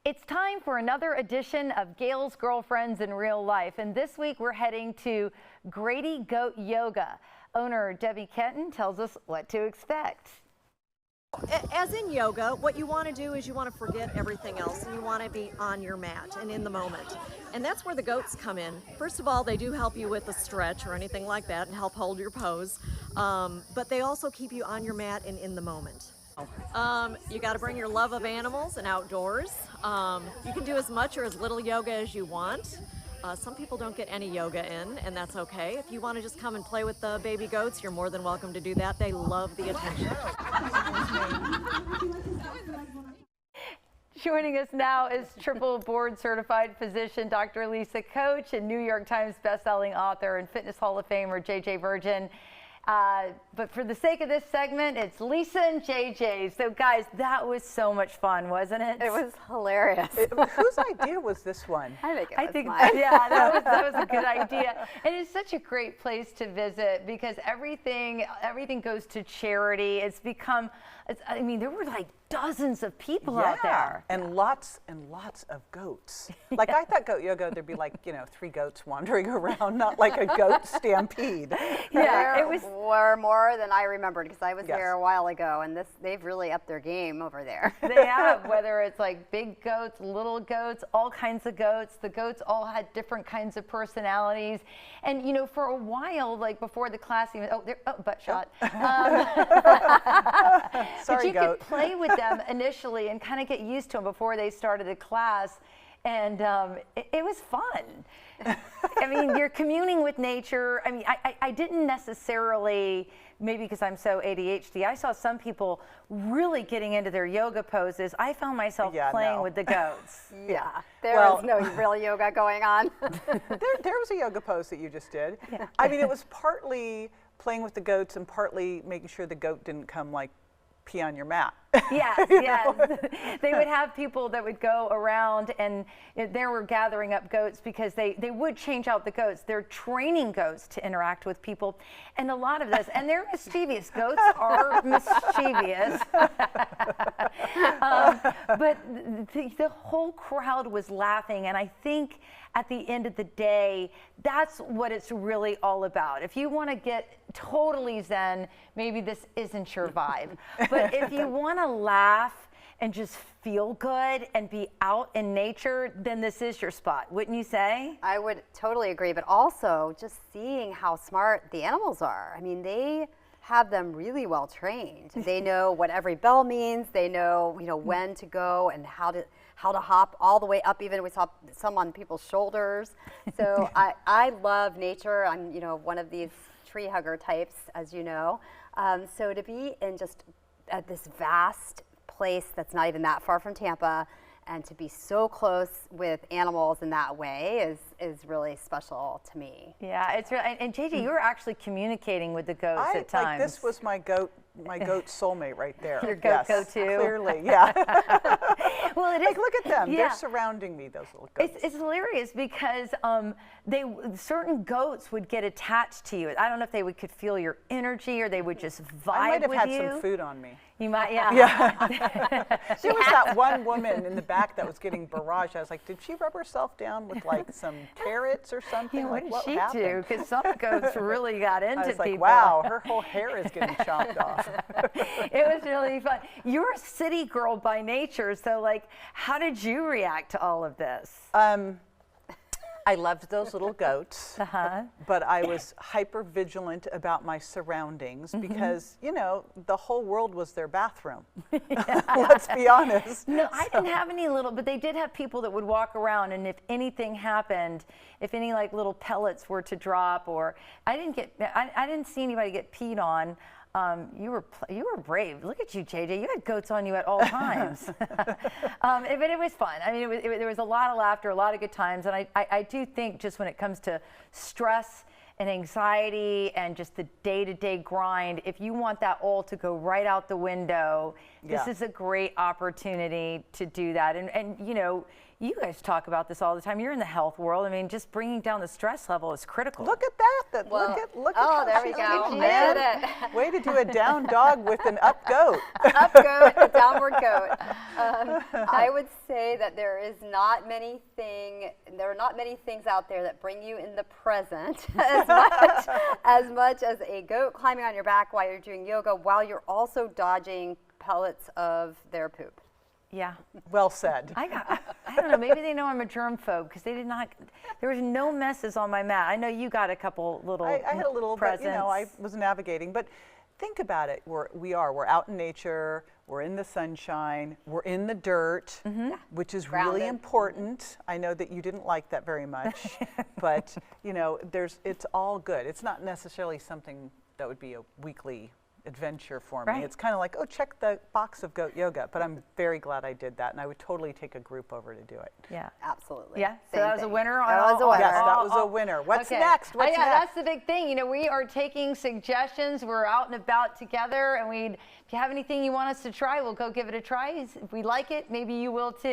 It's time for another edition of Gayle's Girlfriends in Real Life, and this week we're heading to Grady Goat Yoga. Owner Debbie Kenton tells us what to expect. As in yoga, what you want to do is you want to forget everything else and you want to be on your mat and in the moment. And that's where the goats come in. First of all, they do help you with a stretch or anything like that and help hold your pose, but they also keep you on your mat and in the moment. You got to bring your love of animals and outdoors. You can do as much or as little yoga as you want. Some people don't get any yoga in, and that's okay. If you want to just come and play with the baby goats, you're more than welcome to do that. They love the attention. Joining us now is triple board certified physician Dr. Lisa Koche and New York Times bestselling author and Fitness Hall of Famer JJ Virgin. But for the sake of this segment, it's Lisa and JJ. So guys, that was so much fun, wasn't it? It was hilarious. Whose idea was this one? I think it was mine. Yeah, that was a good idea. And it's such a great place to visit because everything goes to charity. It's become, I mean, there were like dozens of people out there. And lots of goats. Like I thought goat yoga, there'd be like, 3 goats wandering around, not like a goat stampede. Yeah, it were more than I remembered because I was there a while ago, and they've really upped their game over there. They have, whether it's like big goats, little goats, all kinds of goats. The goats all had different kinds of personalities. And for a while, like before the class even, butt shot. Sorry, but you could play with them initially and kind of get used to them before they started the class, and it was fun. I mean, you're communing with nature. I mean, I didn't necessarily, maybe because I'm so ADHD, I saw some people really getting into their yoga poses. I found myself playing with the goats. Yeah, there was no real yoga going on. there was a yoga pose that you just did. Yeah. I mean, it was partly playing with the goats and partly making sure the goat didn't come like pee on your mat. Yes, yes. They would have people that would go around, and they were gathering up goats because they would change out the goats. They're training goats to interact with people, and a lot of this, and they're mischievous. Goats are mischievous. But the whole crowd was laughing, and I think at the end of the day, that's what it's really all about. If you want to get totally zen, maybe this isn't your vibe. But if you want to laugh and just feel good and be out in nature, then this is your spot, wouldn't you say? I would totally agree, but also just seeing how smart the animals are. I mean, they have them really well trained. They know what every bell means. They know, when to go and how to hop all the way up. Even we saw some on people's shoulders. So I love nature. I'm one of these tree hugger types, as you know. So to be in just at this vast place that's not even that far from Tampa, and to be so close with animals in that way is really special to me. Yeah, it's really, and JJ, you were actually communicating with the goats at times. Like this was my goat soulmate right there. Your goat go-to. Clearly, yeah. Well, it is. Like, look at them. Yeah. They're surrounding me, those little goats. It's hilarious because certain goats would get attached to you. I don't know if they could feel your energy or they would just vibe with you. I might have had some food on me. You might, yeah. Yeah. There was that one woman in the back that was getting barraged. I was like, did she rub herself down with like some carrots or something? Yeah, like, what did she do? Because some goats really got into people. I was like, wow, her whole hair is getting chopped off. It was really fun. You're a city girl by nature, so like, how did you react to all of this? I loved those little goats, but I was hyper vigilant about my surroundings because, the whole world was their bathroom. Let's be honest. No, I didn't have any but they did have people that would walk around, and if anything happened, if any like little pellets were to drop, or I didn't see anybody get peed on. You were brave. Look at you, JJ. You had goats on you at all times. But it was fun. I mean, there was a lot of laughter, a lot of good times, and I do think just when it comes to stress and anxiety and just the day-to-day grind, if you want that all to go right out the window, this is a great opportunity to do that. And you know, you guys talk about this all the time. You're in the health world. I mean, just bringing down the stress level is critical. Look at that. Well, look at how there we she's go. doing I did that. it. Way to do a down dog with an up goat. Up goat, a downward goat. I would say that there are not many things out there that bring you in the present as much as a goat climbing on your back while you're doing yoga, while you're also dodging pellets of their poop. Yeah. Well said. I don't know, maybe they know I'm a germphobe because they did not, there was no messes on my mat. I know you got a couple little I had a little, presents. but you know, I was navigating. But think about it. We're out in nature. We're in the sunshine. We're in the dirt, which is Grounded. really important. I know that you didn't like that very much, but you know, it's all good. It's not necessarily something that would be a weekly adventure for me. Right. It's kind of like, oh, check the box of goat yoga, but I'm very glad I did that, and I would totally take a group over to do it. Yeah. Absolutely. Yeah, so Same that was a thing. winner? That was a winner. Yes, that was a winner. What's next? What's yeah, next? that's the big thing. You know, we are taking suggestions. We're out and about together, and if you have anything you want us to try, we'll go give it a try. If we like it, maybe you will too.